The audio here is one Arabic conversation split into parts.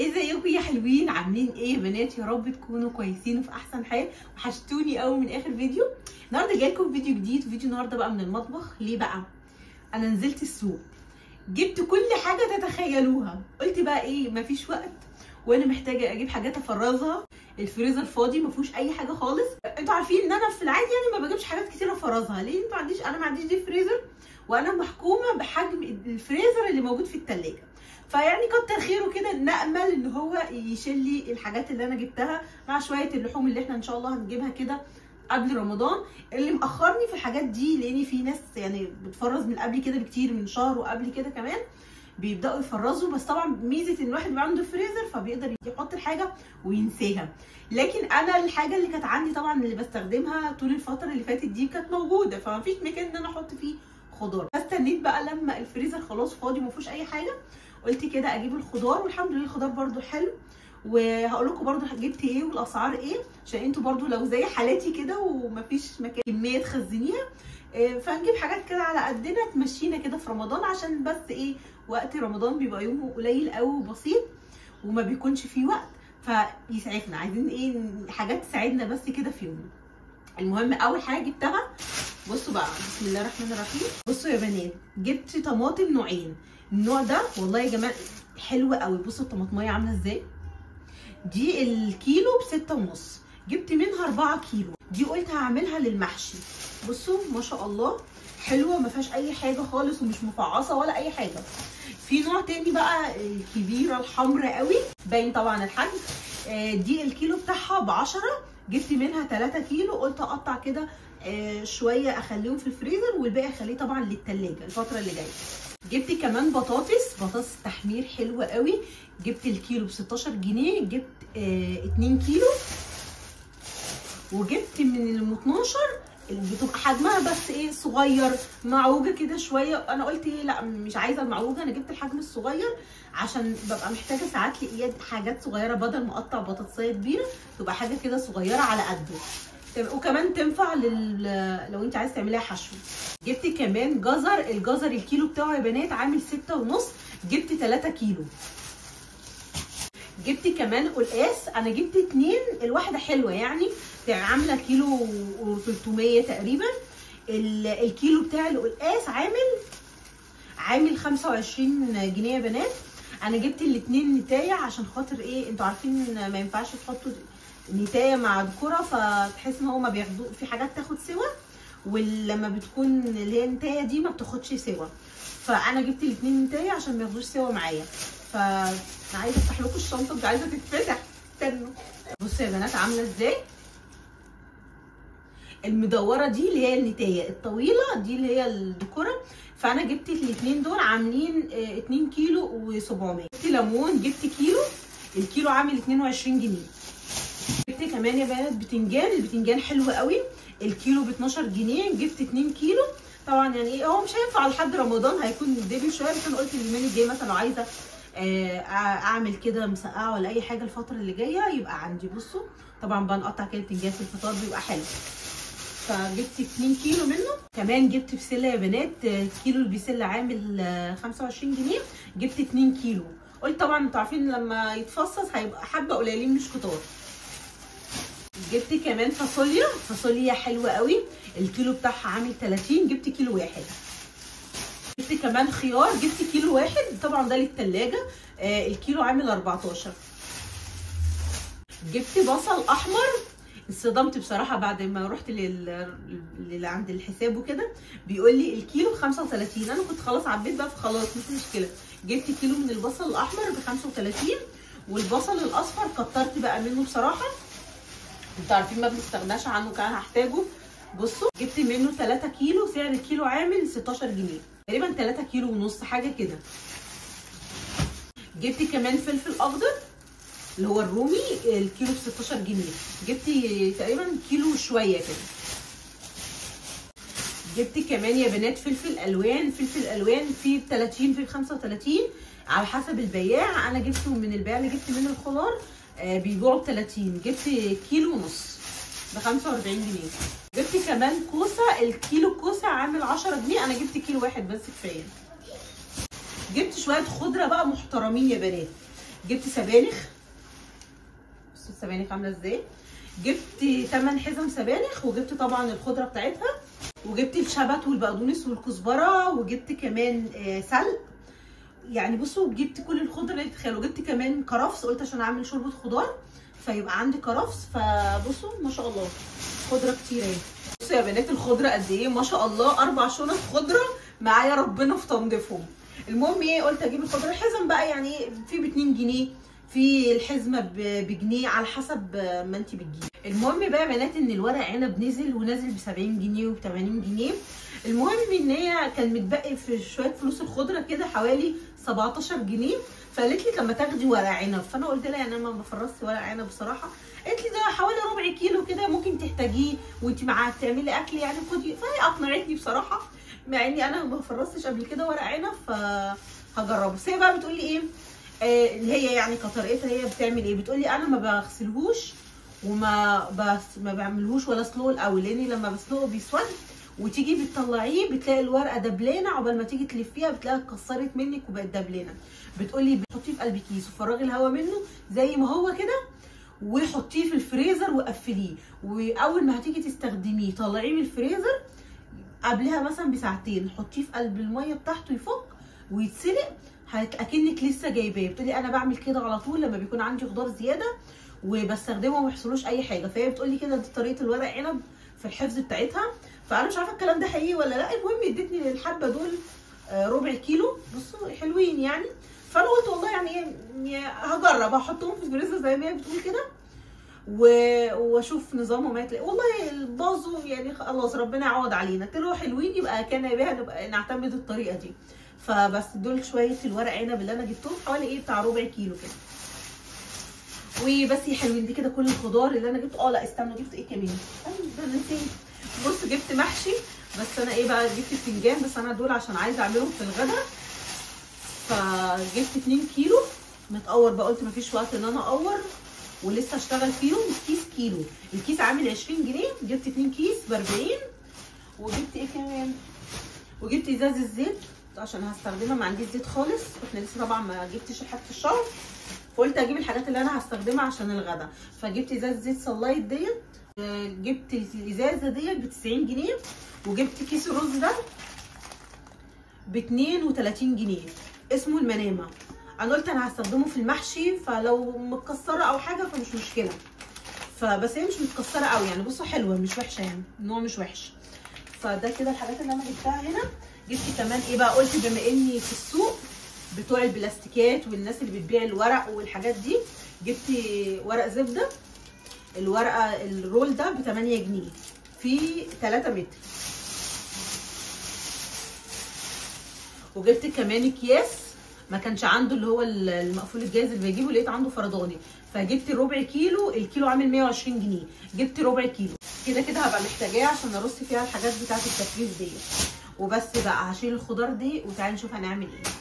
ازيكم يا حلوين؟ عاملين ايه يا بنات؟ يا رب تكونوا كويسين وفي احسن حال. وحشتوني قوي من اخر فيديو. النهارده جاي لكم فيديو جديد، فيديو النهارده بقى من المطبخ. ليه بقى؟ انا نزلت السوق، جبت كل حاجه تتخيلوها. قلت بقى ايه، مفيش وقت وانا محتاجه اجيب حاجات افرزها. الفريزر فاضي ما فيهوش اي حاجه خالص. انتوا عارفين ان انا في العادي يعني ما بجيبش حاجات كتير افرزها. ليه؟ انا ما عنديش دي فريزر، وانا محكومه بحجم الفريزر اللي موجود في الثلاجه. فيعني كتر خيره كده، نامل ان هو يشيل لي الحاجات اللي انا جبتها مع شويه اللحوم اللي احنا ان شاء الله هنجيبها كده قبل رمضان. اللي مأخرني في الحاجات دي لان في ناس يعني بتفرز من قبل كده بكتير، من شهر وقبل كده كمان بيبداوا يفرزوا. بس طبعا ميزه ان الواحد يبقى عنده فريزر فبيقدر يحط الحاجه وينساها. لكن انا الحاجه اللي كانت عندي طبعا اللي بستخدمها طول الفتره اللي فاتت دي كانت موجوده، فما فيش مكان ان انا احط فيه خضار. فاستنيت بقى لما الفريزر خلاص فاضي وما فيهوش اي حاجه، قلت كده اجيب الخضار. والحمد لله الخضار برده حلو، وهقول لكم برده جبت ايه والاسعار ايه، عشان انتوا برده لو زي حالاتي كده ومفيش مكان كميه تخزنيها، فنجيب حاجات كده على قدنا تمشينا كده في رمضان. عشان بس ايه، وقت رمضان بيبقى يومه قليل قوي وبسيط وما بيكونش فيه وقت، فيسعفنا. عايزين ايه، حاجات تساعدنا بس كده في يومنا. المهم اول حاجه جبتها، بصوا بقى، بسم الله الرحمن الرحيم. بصوا يا بنات، جبت طماطم نوعين. النوع ده والله يا جماعه حلو قوي. بصوا الطماطميه عامله ازاي، دي الكيلو ب6.5، جبت منها 4 كيلو. دي قلت هعملها للمحشي. بصوا ما شاء الله حلوه، ما فيهاش اي حاجه خالص ومش مفعصه ولا اي حاجه. في نوع تاني بقى الكبيره الحمراء قوي، باين طبعا الحجم. دي الكيلو بتاعها ب10، جبت منها 3 كيلو. قلت اقطع كده شويه اخليهم في الفريزر والباقي اخليه طبعا للتلاجة الفتره اللي جايه. جبت كمان بطاطس تحمير حلوه قوي. جبت الكيلو ب16 جنيه، جبت 2 كيلو. وجبت من ال12 اللي بتبقى حجمها بس ايه صغير، معوجه كده شويه. انا قلت ايه، لا مش عايزه المعوجه، انا جبت الحجم الصغير عشان ببقى محتاجه ساعات لاياد حاجات صغيره، بدل ما اقطع بطاطسيه كبيره تبقى حاجه كده صغيره على قده. وكمان تنفع لو انت عايز تعمليها حشو. جبت كمان جزر. الجزر الكيلو بتاعه يا بنات عامل 6.5، جبت 3 كيلو. جبت كمان قلقاس، انا جبت 2، الواحده حلوه يعني عامله كيلو و300 تقريبا. الكيلو بتاع القلقاس عامل 25 جنيه يا بنات. انا جبت الاتنين نتايه عشان خاطر ايه، انتوا عارفين ما ينفعش تحطوا نتايه مع دكوره، فتحس ان هو ما بياخدوا في حاجات تاخد سوا، ولما بتكون اللي هي النتايه دي ما بتاخدش سوا. فانا جبت الاتنين نتايه عشان ما ياخدوش سوا معايا. انا عايزه افتح لكم الشنطه، مش عايزه تتفتح، استنوا. بصوا يا بنات عامله ازاي. المدوره دي اللي هي النتايه، الطويله دي اللي هي الدكوره. فانا جبت الاثنين دول عاملين 2 كيلو و700. جبت ليمون، جبت كيلو، الكيلو عامل 22 جنيه. جبت كمان يا بنات بتنجان. البتنجان حلو قوي، الكيلو ب12 جنيه، جبت 2 كيلو. طبعا يعني ايه، هو مش هينفع لحد رمضان، هيكون دبل شويه، بس انا قلت اليومين الجاي مثلا لو عايزه اعمل كده مسقعه ولا اي حاجه الفتره اللي جايه يبقى عندي. بصوا طبعا بنقطع كده بتنجان في الفطار بيبقى حلو. فجبت 2 كيلو منه. كمان جبت بسله يا بنات، كيلو البسله عامل 25 جنيه، جبت 2 كيلو. قلت طبعا انتوا عارفين لما يتفصص هيبقى حبه قليلين مش كتار. جبت كمان فاصوليا حلوه قوي، الكيلو بتاعها عامل 30، جبت كيلو واحد. جبت كمان خيار، جبت كيلو واحد، طبعا ده للتلاجة، الكيلو عامل 14. جبت بصل احمر. اتصدمت بصراحه بعد ما رحت اللي عند الحساب وكده، بيقول لي الكيلو ب35. انا كنت خلاص عبيت بقى، فخلاص مش مشكله. جبت كيلو من البصل الاحمر ب35، والبصل الاصفر كترت بقى منه بصراحه، انتوا عارفين ما بنستغناش عنه، كان هحتاجه. بصوا جبت منه 3 كيلو، سعر الكيلو عامل 16 جنيه تقريبا، 3 كيلو ونص حاجه كده. جبت كمان فلفل اخضر اللي هو الرومي، الكيلو ب16 جنيه، جبت تقريبا كيلو شويه كده. جبت كمان يا بنات فلفل الوان في ب30 في ب35 على حسب البياع. انا جبته من البياع اللي جبت منه الخضار بيبيعوا ب30، جبت كيلو ونص ب45 جنيه. جبت كمان كوسه، الكيلو كوسه عامل 10 جنيه، انا جبت كيلو واحد بس كفايه. جبت شويه خضره بقى محترمين يا بنات. جبت سبانخ، بصوا السبانخ عامله ازاي. جبت 8 حزم سبانخ، وجبت طبعا الخضره بتاعتها، وجبت الشبت والبقدونس والكزبره، وجبت كمان سلق. يعني بصوا جبت كل الخضره اللي تتخيلوا. جبت كمان كرفس، قلت عشان اعمل شوربه خضار فيبقى عندي كرفس. فبصوا ما شاء الله خضره كتير اهي. بصوا يا بنات الخضره قد ايه ما شاء الله، 4 شنط خضره معايا ربنا في تنظيفهم. المهم ايه، قلت اجيب الخضره. الحزم بقى يعني في ب 2 جنيه، في الحزمه بجنيه على حسب ما انت بتجيبي. المهم بقى يا بنات ان الورق عنب نزل، ونازل ب 70 جنيه و 80 جنيه. المهم ان هي كان متبقي في شويه فلوس الخضره كده حوالي 17 جنيه. فقالت لي لما تاخدي ورق عنب، فانا قلت لها يعني انا ما بفرصت ورق عنب بصراحه. قالت لي ده حوالي ربع كيلو كده ممكن تحتاجيه وانت معاه تعملي اكل يعني، خدي. فهي اقنعتني بصراحه، مع اني انا ما فرصتش قبل كده ورق عنب فهجربه. بس هي بقى بتقول لي ايه، اللي هي يعني كطريقتها هي بتعمل ايه، بتقول لي انا ما بغسلهوش وما ما بعملهوش ولا اسلقه الاول، لاني لما بسلقه بيسود، وتيجي بتطلعيه بتلاقي الورقه دبلانه، عقبال ما تيجي تلفيها بتلاقيها اتكسرت منك وبقت دبلانه. بتقولي بتحطيه في قلب كيس وفرغي الهواء منه زي ما هو كده، وحطيه في الفريزر وقفليه، واول ما هتيجي تستخدميه طلعيه من الفريزر قبلها مثلا بساعتين، حطيه في قلب الميه بتاعته يفك ويتسلق اكنك لسه جايباه. بتقولي انا بعمل كده على طول لما بيكون عندي خضار زياده وبستخدمه وما يحصلوش اي حاجه. فهي بتقولي كده دي طريقه الورق عنب في الحفظ بتاعتها. فانا مش عارفه الكلام ده حقيقي ولا لا. المهم ادتني الحبه دول ربع كيلو، بصوا حلوين يعني. فانا قلت والله يعني هجرب هحطهم في الفريزر زي ما هي بتقول كده واشوف نظامهم هتلاقي والله باظوا يعني. خلاص ربنا يعوض علينا، طلعوا حلوين يبقى كان بيها نبقى نعتمد الطريقه دي. فبس دول شويه الورق عنب اللي انا جبتهم حوالي ايه بتاع ربع كيلو كده، وبس حلوين. دي كده كل الخضار اللي انا جبته. لا استنوا، جبت ايه كمان؟ ده نسيت. بص جبت محشي، بس انا ايه بقى جبت بتنجان، بس انا دول عشان عايزه اعملهم في الغدا. فجبت 2 كيلو متقور بقى، قلت مفيش وقت ان انا اقور ولسه اشتغل فيهم. الكيس كيلو، الكيس عامل 20 جنيه. جبت 2 كيس ب 40. وجبت ايه كمان؟ وجبت ازاز الزيت عشان هستخدمها، ما عنديش زيت خالص. احنا لسه طبعا ما جبتش حاجه الشهر، فقلت اجيب الحاجات اللي انا هستخدمها عشان الغدا. فجبت ازاز زيت صلايت ديت، جبت الازازه ديت ب 90 جنيه. وجبت كيس الرز ده ب 32 جنيه، اسمه المنامه. انا قلت انا هستخدمه في المحشي، فلو متكسره او حاجه فمش مشكله. فبس هي مش متكسره قوي يعني، بصوا حلوه مش وحشه يعني، النوع مش وحش. فده كده الحاجات اللي انا جبتها هنا. جبت كمان ايه بقى، قلت بما اني في السوق بتوع البلاستيكات والناس اللي بتبيع الورق والحاجات دي، جبت ورق زبده. الورقه الرول ده ب 8 جنيه في 3 متر. وجبت كمان اكياس، ما كانش عنده اللي هو المقفول الجاهز اللي بيجيبه، لقيت عنده فرداني. فجبت ربع كيلو، الكيلو عامل 120 جنيه. جبت ربع كيلو كده كده هبقى محتاجاه عشان ارص فيها الحاجات بتاعه التفريز دي. وبس بقى هشيل الخضار دي وتعالي نشوف هنعمل ايه.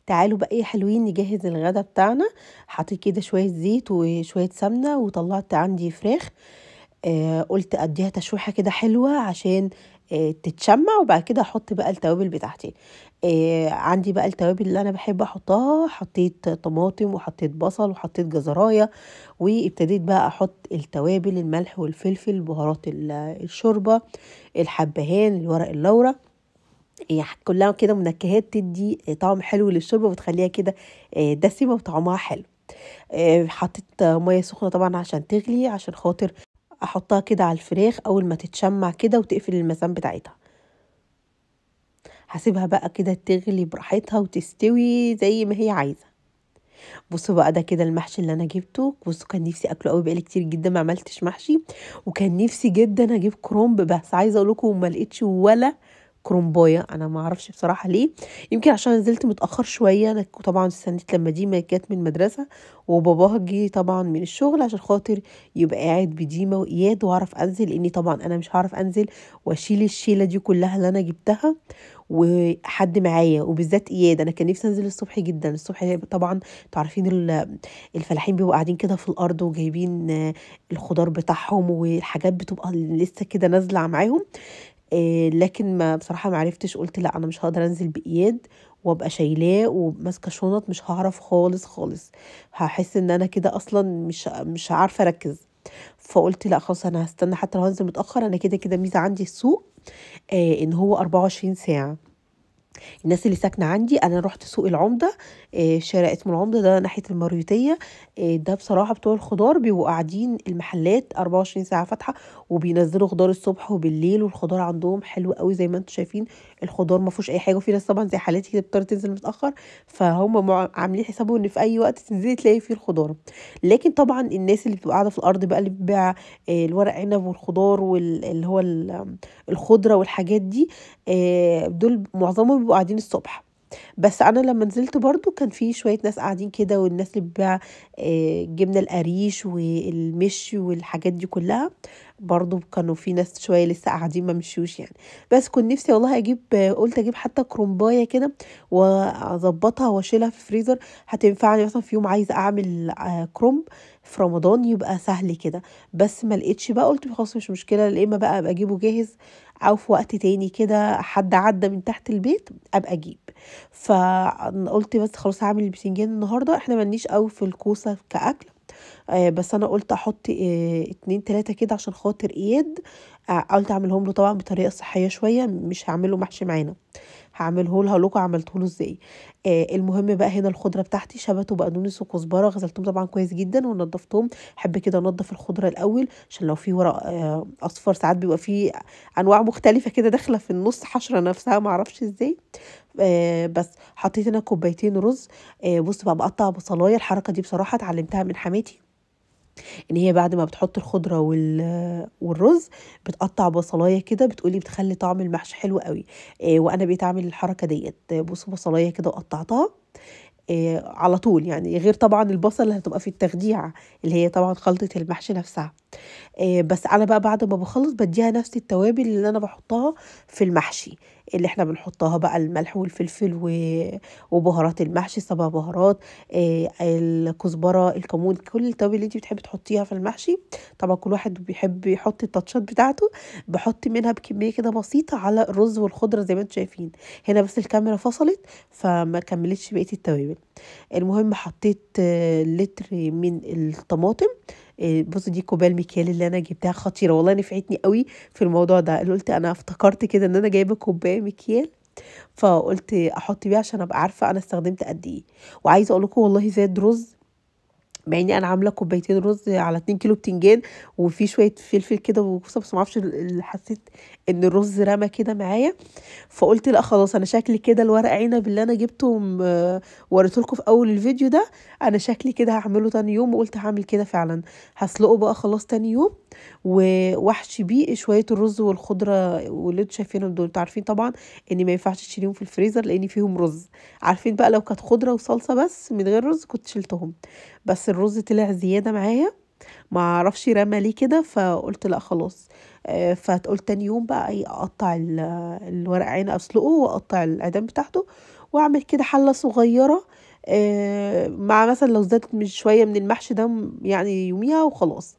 تعالوا بقى يا حلوين نجهز الغدا بتاعنا. حطيت كده شويه زيت وشويه سمنه، وطلعت عندي فراخ. قلت اديها تشويحه كده حلوه عشان تتشمع، وبعد كده احط بقى التوابل بتاعتي. عندي بقى التوابل اللي انا بحب احطها، حطيت طماطم وحطيت بصل وحطيت جزرايه، وابتديت بقى احط التوابل، الملح والفلفل، بهارات الشوربه، الحبهان، الورق اللورا. كلها كده منكهات تدي طعم حلو للشوربه وتخليها كده دسمه وطعمها حلو. حطيت ميه سخنه طبعا عشان تغلي، عشان خاطر احطها كده على الفراخ اول ما تتشمع كده وتقفل المسام بتاعتها. هسيبها بقى كده تغلي براحتها وتستوي زي ما هي عايزه. بصوا بقى ده كده المحشي اللي انا جبته. بصوا كان نفسي اكله قوي، بقالي كتير جدا ما عملتش محشي، وكان نفسي جدا اجيب كرنب، بس عايزه اقول لكم ما لقيتش ولا كرومبايه. انا ما اعرفش بصراحه ليه، يمكن عشان نزلت متاخر شويه. انا طبعا استنيت لما ديما جت من المدرسه وباباها جه طبعا من الشغل، عشان خاطر يبقى قاعد بديما واياد واعرف انزل، لاني طبعا انا مش هعرف انزل واشيل الشيله دي كلها اللي انا جبتها وحد معايا، وبالذات اياد. انا كان نفسي انزل الصبح جدا. الصبح طبعا تعرفين الفلاحين بيبقوا قاعدين كده في الارض وجايبين الخضار بتاعهم، والحاجات بتبقى لسه كده نازله معاهم. لكن ما بصراحه ما عرفتش، قلت لا انا مش هقدر انزل باياد وابقى شايلاه وماسكه شنط، مش هعرف خالص خالص، هحس ان انا كده اصلا مش عارفه اركز. فقلت لا خلاص انا هستنى حتى لو هنزل متاخر، انا كده كده ميزه عندي السوق ان هو 24 ساعه. الناس اللي ساكنه عندي، انا رحت سوق العمده، شارع اسمه العمده ده ناحيه الماريوتيه. ده بصراحه بتوع الخضار بيبقوا قاعدين المحلات 24 ساعه فاتحه، وبينزلوا خضار الصبح وبالليل، والخضار عندهم حلو قوي زي ما انتم شايفين. الخضار ما فيهوش اي حاجه، وفي ناس طبعا زي حالتي كده بتضطر تنزل متاخر، فهم عاملين حسابهم ان في اي وقت تنزلي تلاقي فيه الخضار. لكن طبعا الناس اللي بتبقى قاعده في الارض بقى، اللي بتبيع الورق عنب والخضار واللي هو الخضره والحاجات دي، دول معظمهم بيبقوا قاعدين الصبح. بس انا لما نزلت برضو كان في شويه ناس قاعدين كده، والناس اللي بتبيع جبنه القريش والمشي والحاجات دي كلها، برضو كانوا في ناس شويه لسه قاعدين ما مشيوش يعني. بس كنت نفسي والله اجيب، قلت اجيب حتى كرومبايه كده واظبطها واشيلها في الفريزر، هتنفعني مثلا في يوم عايزه اعمل كرومب في رمضان يبقى سهل كده. بس ما لقيتش بقى، قلت خلاص مش مشكله، يا اما بقى ابقى اجيبه جاهز، او في وقت تاني كده حد عدى من تحت البيت ابقى اجيب. فقلت بس خلاص هعمل البتنجان النهارده، احنا ملنيش قوي في الكوسه كاكل، بس انا قلت احط 2 3 كده عشان خاطر اياد. قلت اعملهم له طبعا بطريقه صحيه شويه، مش هعمله محشي معانا، هعمله له، هقول لكم عملته له ازاي. المهم بقى هنا الخضره بتاعتي شبت وبقدونس وكزبره، غسلتهم طبعا كويس جدا ونضفتهم. احب كده انضف الخضره الاول، عشان لو في ورق اصفر ساعات بيبقى في انواع مختلفه كده داخله في النص حشره نفسها، ما اعرفش ازاي. بس حطيت هنا كوبايتين رز. بص بقى بقطع بصلايه، الحركه دي بصراحه اتعلمتها من حماتي، ان هي بعد ما بتحط الخضره والرز بتقطع بصلايه كده، بتقولي بتخلي طعم المحشي حلو قوي. وانا بقيت اعمل الحركه ديت، بصوا بصلايه كده وقطعتها على طول يعني، غير طبعا البصل اللي هتبقى في التخديعه اللي هي طبعا خلطه المحشي نفسها. بس انا بقى بعد ما بخلص بديها نفس التوابل اللي انا بحطها في المحشي، اللي احنا بنحطها بقى الملح والفلفل وبهارات المحشي، 7 بهارات، الكزبره، الكمون، كل التوابل اللي انت بتحبي تحطيها في المحشي. طبعا كل واحد بيحب يحط التاتشات بتاعته، بحط منها بكميه كده بسيطه على الرز والخضره زي ما انتم شايفين. هنا بس الكاميرا فصلت فما كملتش بقيه التوابل. المهم حطيت لتر من الطماطم. بصي دي كوبايه المكيال اللي انا جبتها خطيره والله، نفعتني قوي في الموضوع ده. قلت انا افتكرت كده ان انا جايبه كوبايه مكيال، فقلت احط بيها عشان ابقى عارفه انا استخدمت قد ايه. وعايزه اقول لكم والله زاد رز، مع اني انا عامله كوبايتين رز على 2 كيلو بتنجان وفي شويه فلفل كده وكوسه، بس ما اعرفش حسيت ان الرز رمى كده معايا. فقلت لا خلاص انا شكلي كده الورق عنب اللي انا جبته وريته لكم في اول الفيديو ده، انا شكلي كده هعمله تاني يوم. وقلت هعمل كده فعلا، هسلقه بقى خلاص تاني يوم واحشي بيه شويه الرز والخضره واللي انتوا شايفينهم دول. انتوا عارفين طبعا ان ما ينفعش تشيليهم في الفريزر لان فيهم رز، عارفين بقى لو كانت خضره وصلصه بس من غير رز كنت شلتهم، بس الرز طلع زياده معايا ما اعرفش رمى ليه كده، فقلت لا خلاص. فقلت تاني يوم بقى اقطع الورق عنب، اسلقه واقطع العيدان بتاعته واعمل كده حله صغيره، مع مثلا لو زادت من شويه من المحشي ده يعني يوميها وخلاص،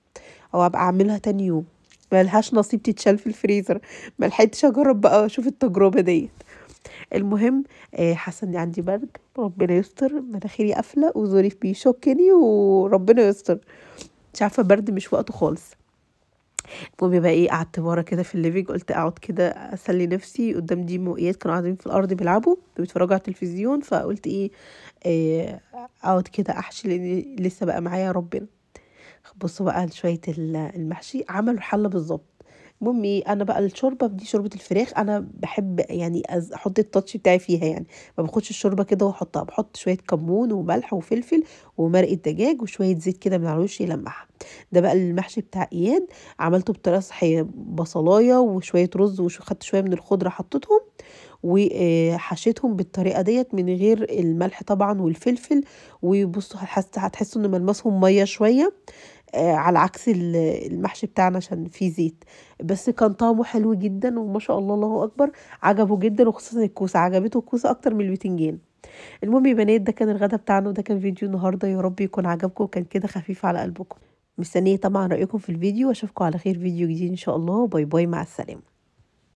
او ابقى اعملها تاني يوم. ملهاش نصيب تتشال في الفريزر، ملحقتش اجرب بقى اشوف التجربه ديت. المهم حاسه اني عندي برد، ربنا يستر، مناخيري قافله وزوري بيشكني وربنا يستر، مش عارفه برد مش وقته خالص. المهم بقى ايه، قعدت ورا كده في الليفينج، قلت اقعد كده اسلي نفسي قدام دي مؤيات كانوا قاعدين في الارض بيلعبوا بيتفرجوا على التلفزيون، فقلت ايه اقعد كده احشي لان لسه بقى معايا ربنا. بصوا بقى شويه المحشي عملوا حله بالظبط. المهم ايه، انا بقى الشوربه دي شوربه الفراخ انا بحب يعني احط التاتش بتاعي فيها يعني، ما باخدش الشوربه كده واحطها، بحط شويه كمون وملح وفلفل ومرقه دجاج وشويه زيت كده من على الوش يلمعها. ده بقى المحشي بتاع اياد، عملته بطريقه صحيه، بصلايه وشويه رز وخدت شويه من الخضره حطيتهم وحشيتهم بالطريقه ديت من غير الملح طبعا والفلفل. وبصوا هتحسوا ان ملمسهم ميه شويه، على عكس المحشي بتاعنا عشان فيه زيت. بس كان طعمه حلو جدا وما شاء الله الله اكبر، عجبه جدا، وخصوصا الكوسه عجبته الكوسه اكتر من البتنجان. المهم يا بنات ده كان الغدا بتاعنا، وده كان فيديو النهارده، يا رب يكون عجبكم وكان كده خفيف على قلبكم. مستنيه طبعا رايكم في الفيديو، واشوفكم على خير فيديو جديد ان شاء الله. باي باي، مع السلامه.